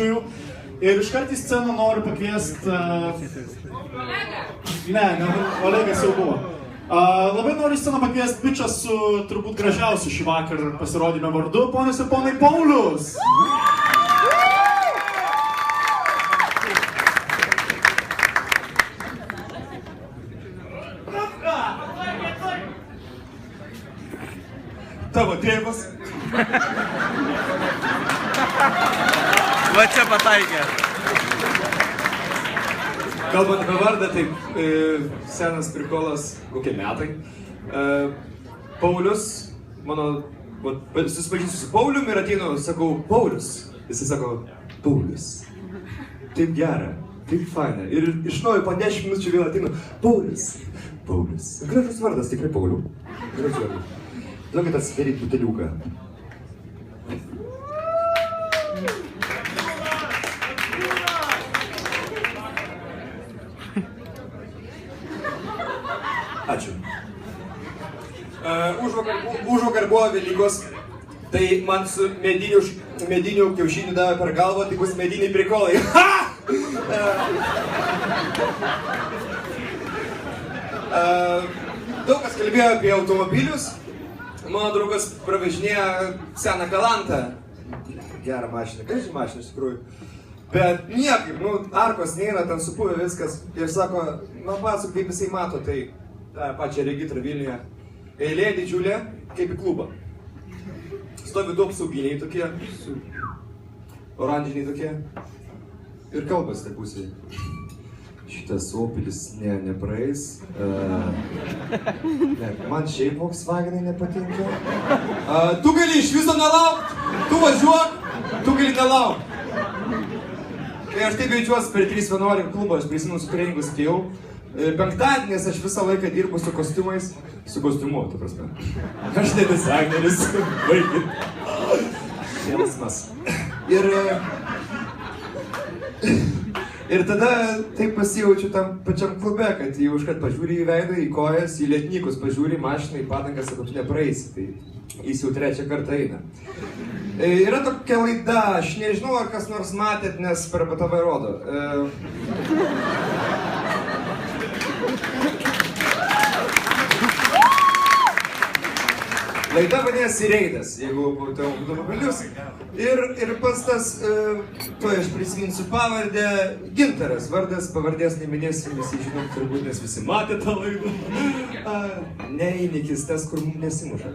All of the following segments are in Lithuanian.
Dėkui. Ir iškart į sceną noriu pakviesti... Ne, Olegas jau buvo. Labai noriu į sceną pakviesti bičią su turbūt gražiausiu šį vakar pasirodymę vardu, ponios ir ponai, Paulius! Tavo tėvas. Va čia pataikė. Kalbant apie vardą, taip, senas prikolas, kokie metai. Paulius, susipažįsiu su Paulium ir ateinu, sakau, Paulius. Jisai sako, Paulius. Taip gera, taip faina. Ir iš naujo po 10 minučių vėl ateinu, Paulius. Paulius. Gražus vardas, tikrai Pauliu. Gražus vardas. Duokit atsidaryt buteliuką. Ačiū. Užvakar buvo Velykos, tai man su medinių kiaušinių davė per galvą, tai bus mediniai prikolai. Daug kas kalbėjo apie automobilius. Mano draugas pravažinėja seną Galantą. Gerą mašiną, graži mašina iš tikrųjų. Bet niekaip, arkos neina, ten supuvę viskas. Ir sako, man pasako, kaip jisai mato, tai tą pačią regitrą Vilniuje. Eilė didžiulė, kaip į klubą. Stovi du apsauginiai tokie, oranžiniai tokie. Ir kalbas tai pusėje. Šitas Opelis nepraeis. Man šiaip Volkswagenai nepatinka. Tu gali iš viso nelaukt, tu važiuok, tu gali nelaukt. Kai aš taip jaučiuosi per 311 klubą, aš prisimenu su treningus atėjau. Penktadienės aš visą laiką dirbu su kostiumais, su kostiumu, ta prasme. Aš ne dizaineris, baigit. Šėlsmas. Ir tada taip pasijaučiu tam pačiam klube, kad jau iškart pažiūri į veidą, į kojas, į lietnykus, pažiūri į mašiną, į padangas, kad tu nepraeisi, tai jis jau trečią kartą eina. Yra tokia laida, aš nežinau, ar kas nors matėt, nes per BTV rodo. Laida vadinasi Reidas, jeigu būtų automobilius. Ir pas tas, tuoj aš prisiminsiu pavardę, Gintaras, vardas, pavardės neminėsiu, visi žinom, turbūt, nes visi matė tą laidą. Neįnikis, tas, kur mums nesimuša.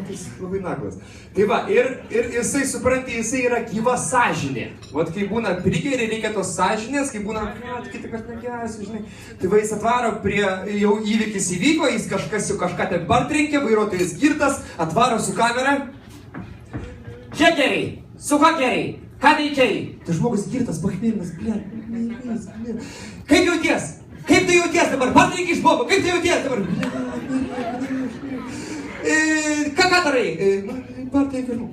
Tas labai naglas. Tai va, ir jisai, supranti, jisai yra gyva sąžinė. Vat kai būna prigeri, reikia tos sąžinės, kai būna, kitą kažką negerasi, žinai. Tai va, jis atvaro prie, jau įvykis įvyko, jis kažką ten partrenkė, vairuotojas girtas, atvaro su kamera. Čekeriai, su hakeriai, ką veikiai? Tai žmogus girtas, pachmėlinas, blė. Kaip jauties? Kaip tu jauties dabar? Partrenki iš bobo, kaip tu jauties dabar? Ką darai? Partrenki iš bobo.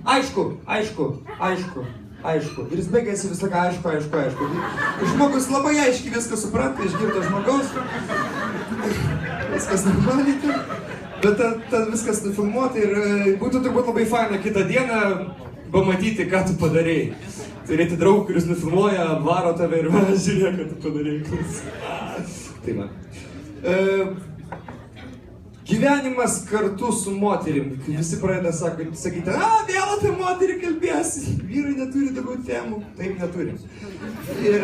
Aišku. Ir jis baigėsi visą laiką, aišku. Žmogus labai aiškiai viską supranta, iš girto žmogaus. Viskas normaliai ten. Bet ten viskas nufilmuota ir būtų turbūt labai faina kitą dieną pamatyti, ką tu padarėjai. Turėti draugų, kuris nufilmuoja, varo tave ir žiūrėk, ką tu padarėjai. Tai man. Gyvenimas kartu su moterim. Visi pradeda sakyti, vėl apie moterį kalbėsi. Vyrai neturi daugiau temų. Taip neturim. Ir...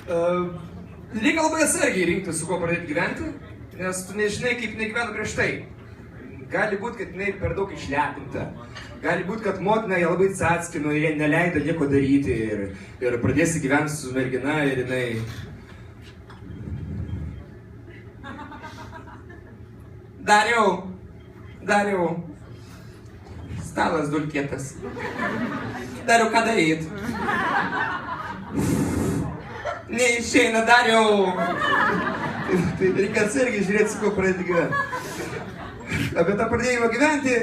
Reikia labai atsargiai rinkti, su kuo pradėti gyventi, nes tu nežinai, kaip jinai gyveno prieš tai. Gali būti, kad jinai per daug išlepinta. Gali būti, kad motina ją labai atskino ir jie neleido nieko daryti ir pradėsi gyventi su mergina ir jinai... Dariau. Stalas dulkėtas. Dariau, ką daryt? Neišeina, Dariau. Tai reikia atsargiai žiūrėti, su kuo pradėti gyventi. Apie tą pradėjimą gyventi,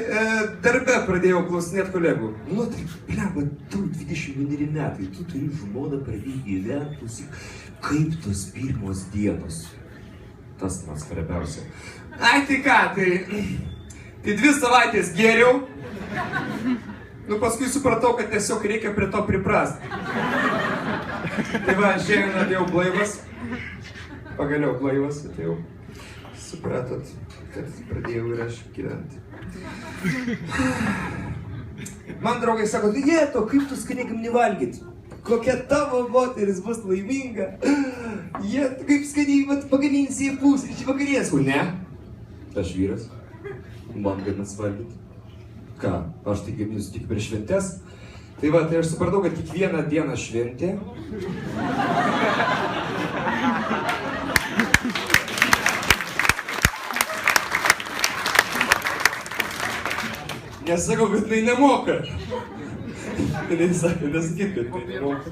darbe pradėjau klausinėti kolegų. Tai, bleba, tu 21 metai, tu turi žmoną pradėti gyventi, kaip tos pirmos dienos. Tas man svarbiausia. Ai, tai ką, tai Tai 2 savaitės gėriau. Nu, paskui supratau, kad tiesiog reikia prie to priprast. Tai va, šiandien atėjau blaivas. Pagaliau blaivas atėjau. Supratot, kad pradėjau ir aš gyventi. Man draugai sako, Jeto, kaip tu skaniai gamini valgyt? Kokia tavo moteris bus laiminga? Jeto, kaip skaniai pagaminsi į pusryčių vakarės. Ne, aš vyras. Man gaminas valgyt. Ką, aš tai gaminsiu tik per šventes. Tai va, tai aš supratau, kad kiekvieną dieną šventė. Nesakau, kad tai nemoka. Tai sakė, nesakyt, kad tai nemoka.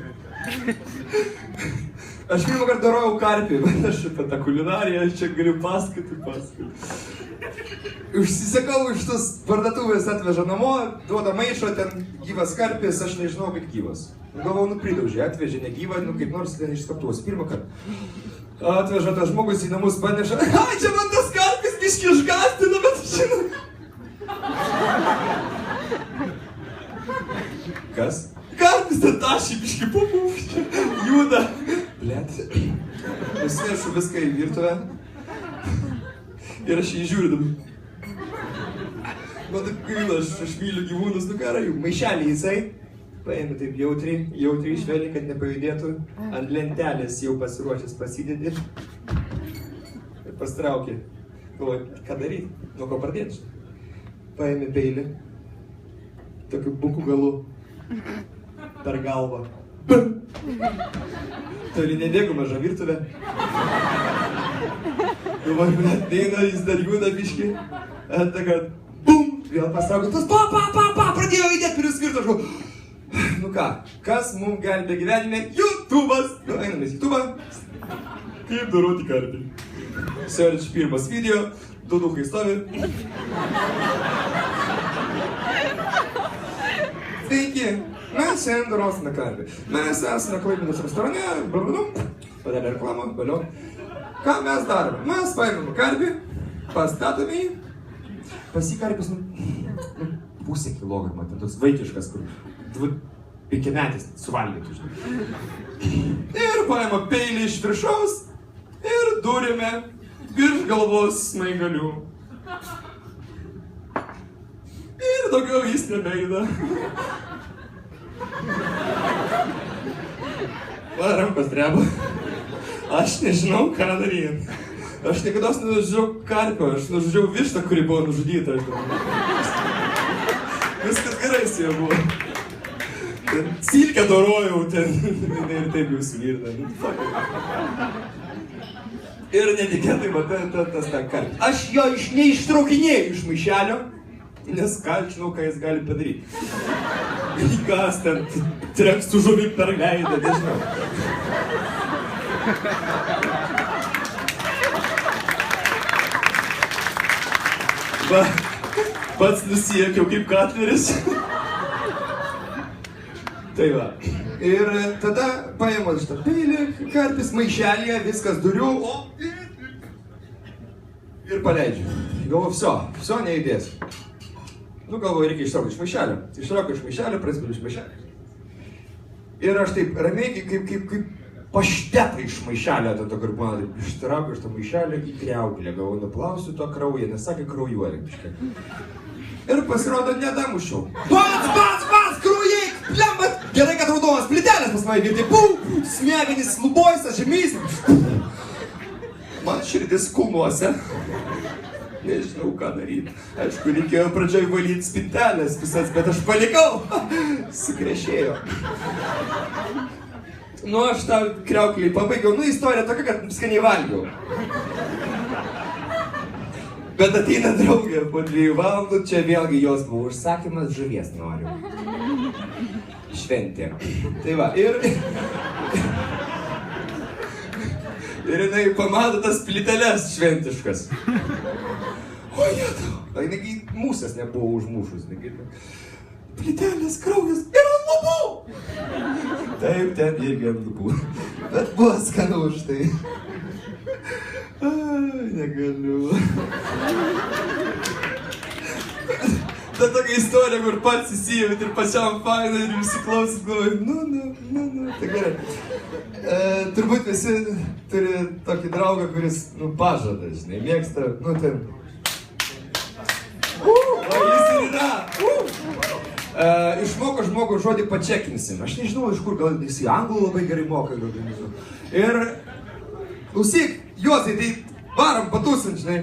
Aš pirmą kartą darojau karpį, bet aš apie tą kulinariją čia galiu pasakoti. Užsisakau iš tos parduotuvės, atveža namo, duoda maišo, ten gyvas karpis, aš nežinau, kaip gyvas. Galvau, pridaužė, atvežė negyvą, kaip nors ten išskaptuos. Pirmą kartą. Atveža tas žmogus į namus, paneša, ai, čia man tas karpis biškį išgąstina, bet žinau. Kas? Karpis ten tašį biškį pupuf, juda. Blet. Nusinešu viską į virtuvę. Ir aš jį žiūriu. Man taip gaila, aš myliu gyvūnus, ką jų. Maišelį jisai paėmė taip jautriai švelniai, kad nepajudėtų. Ant lentelės jau pasiruošęs pasidėti. Ir pastraukė. Galvoju, ką daryti? Nuo ko pradėti? Paėmė peilį. Tokiu buku galu. Per galvą. Toli nedėgu mažą virtuvę. Galvoju, net neina, jis dar juda biškį. Anta, kad bum! Vėl pastraukė. Tas pradėjo judėti prie skirto. Aš galvoju, nu ką, kas mums gelbė gyvenime? YouTube'as! Nu, einamės į YouTube'ą. Kaip daroti karpį. Search pirmas video. Dudukai stovi. Sveiki, mes šiandien darosime karpį. Mes esame Klaipėdos restorane, padarė reklamą, valio. Ką mes darome? Mes paėmėme karpį, pastatome jį. Pas jį karpis, pusę kilogramą, ten toks vaikiškas, kur 5-metis suvalgytų, žinai. Ir paėmė peilį iš viršaus ir durėme virš galvos smaigalių. Ir daugiau jis nebeina. Man rankos dreba. Aš nežinau, ką daryti. Aš niekada nenužudžiau karpio, aš nužudžiau vištą, kuri buvo nužudyta. Viskas gerai su juo buvo. Ten silkę dorojau, ten ir taip jau suvirta. Ir netikėtai matau tas tą karpį. Aš jo neištraukinėjau iš maišelio, nes kaltinau, ką jis gali padaryti. Kas ten treks su žuvim per veidą, nežinau. Va, pats nusiekiau kaip katleris. Tai va. Ir tada paėmau šitą peilį, karpis maišelėje, viskas duriu, ir paleidžiu. Galvoju, viso nejudės. Nu, galvoju, reikia ištraukti iš maišelio. Ištraukiu iš maišelio, prasipiliu iš maišelio. Ir aš taip ramiai, kaip paštetą iš maišelio, tada kur man ištraukiu iš to maišelio į kriauklę. Galvoju, nuplausiu to kraują, nes sakė kraujuolį. Ir pasirodo, nedamušiau. Pats, kraujai, plembat! Gerai, kad raudonas plytelės pas mane girdi. Smegenys lubojasi, žemys. Man širdis kulnuose. Nežinau, ką daryti. Aišku, reikėjo pradžioj valyti spintelės visas, bet aš palikau. Sukrešėjo. Nu, aš tą kriauklį pabaigiau. Nu, istorija tokia, kad skaniai valgiau. Bet ateina draugė po 2 valandų, čia vėlgi jos buvo užsakymas, žuvies noriu. Šventė. Tai va, ir jinai pamato tas plyteles šventiškas. O jėtau, jinai musės nebuvo užmušus. Plytelės, kraujas ir ant lubų. Taip, ten irgi ant lubų. Bet buvo skanu už tai. Ai, negaliu. Ta tokia istorija, kur pats įsijėmėt ir pačiam fainai ir visi klausit, galvoju, tai gerai. Turbūt visi turi tokį draugą, kuris, pažada, žinai, mėgsta, ten. O jis ir yra. Išmoko žmogų žodį pačekinsim. Aš nežinau, iš kur, gal jis į anglų labai gerai moka, gal nežinau. Ir, klausyk, Juozai, tai varom patūsim, žinai.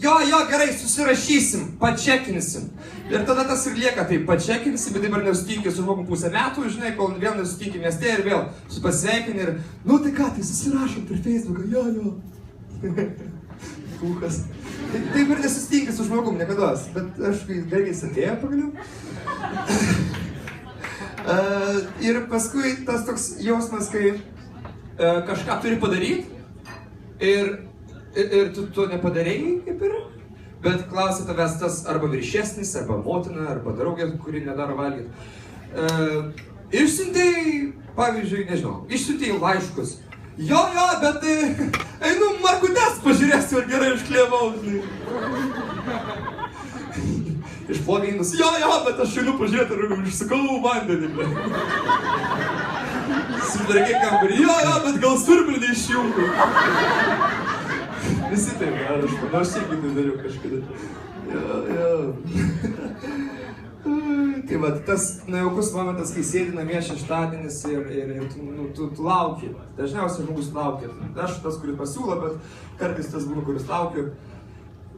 Jo, gerai, susirašysim, pačekinsim. Ir tada tas ir lieka, tai pačekinsim, bet dabar nesutinki su žmogum pusę metų, žinai, kol vėl nesutinki mieste ir vėl pasveikini ir, tai ką, tai susirašom per Facebooką, jo. Kūkas. Taip ir nesusitinki su žmogum niekados, bet aš gerai atėjo pagaliau. Ir paskui tas toks jausmas, kai kažką turi padaryti ir tu to nepadarėjai, kaip ir, bet klausia tavęs tas arba viršesnis, arba motina, arba draugė, kuri nedaro valgyti. Išsiuntėjai, pavyzdžiui, nežinau, išsiuntėjai laiškus. Jo, bet einu markutes pažiūrėsiu, ar gerai išklėvau, žinai. Išplovė indus. Jo, bet aš einu pažiūrėti, ar išsukau vandenį. Sudargiai kambarį. Jo, bet gal siurblį neišjungiu. Visi taip daro, aš irgi tai dariau kažkada. Jo. Tai va, tas nejaukus momentas, kai sėdi namie šeštadienis ir tu lauki. Dažniausiai žmogus laukia. Aš tas, kuris pasiūlo, bet kartais tas būna, kuris laukiu.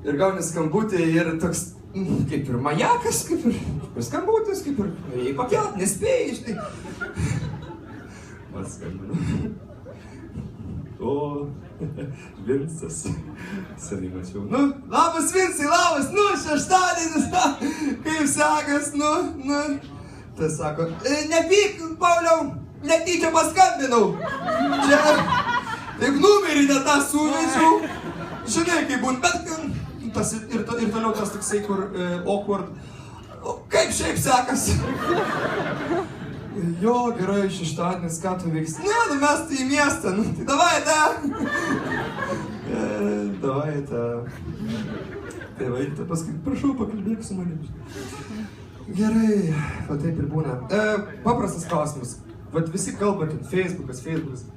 Ir gauni skambutį ir toks, kaip ir majakas, kaip ir skambutis, kaip ir norėjai pakelt, nespėjai, žinai. Man skambinu. O, Vincas. Senai mačiau. Labas Vincai, labas, šeštadienis, kaip sekas, Tai sako, nepyk, Pauliau, netyčia paskambinau. Čia, taip numerį ne tą suvežiau. Žinai, kaip būn, bet tas ir toliau tas toksai, kur awkward. Kaip šiaip sekas? Jo, gerai, šeštadienis, ką tu veiks? Ne, mes tai į miestą, tai davai tą. Tai va, paskui, prašau, pakalbėk su manim. Gerai, va taip ir būna. Paprastas klausimas. Vat visi kalbate, Facebookas.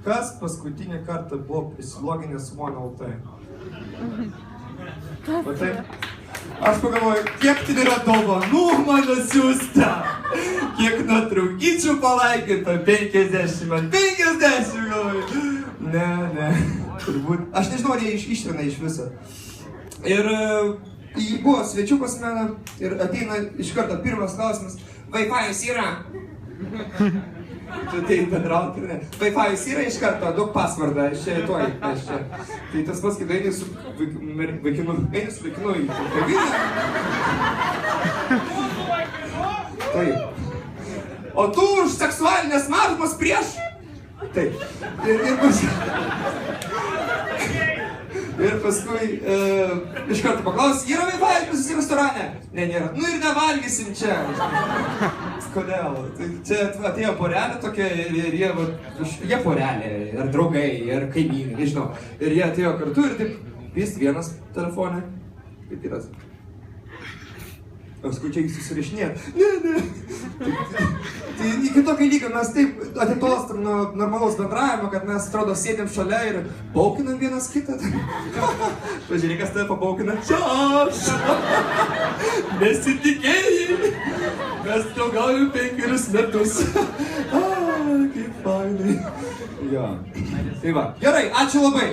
Kas paskutinį kartą buvo prisiloginęs su One.lt? Va taip. Aš pagalvoju, kiek ten yra dovanų mano siūsta, kiek nuotraukyčių palaikinta, 50 galvoju. Ne, turbūt. Aš nežinau, ar jie ištrina iš viso. Ir buvo svečių pas mane ir ateina iš karto pirmas klausimas, Wi-Fi'us yra? Tu tai bendrauti, ne? Wi-Fi'us yra iš karto, duok pasvardą, aš čia tuoj, aš čia. Tai tas pats, kai eini su vaikinu į kavinę. Taip. O tu už seksualinės mažumas prieš? Taip. Ir paskui iš karto paklausi, yra Wi-Fi pas į restorane? Ne, nėra. Ir nevalgysim čia. Kodėl? Čia atėjo porelė tokia ir jie porelė, ar draugai, ar kaimynai, nežinau. Ir jie atėjo kartu ir taip, vis vienas telefonė, kaip kitas. Paskui čia jis susirašinėt. Ne. Tai iki tokio lygio mes taip atitolstam nuo normalaus bendravimo, kad mes, atrodo, sėdėm šalia ir baukinam vienas kitą. Pažiūrėk, kas tave pabaukina. Čia aš! Nesitikėjai! Mes draugaujam 5 metus. Kaip fainai. Jo. Tai va. Gerai, ačiū labai.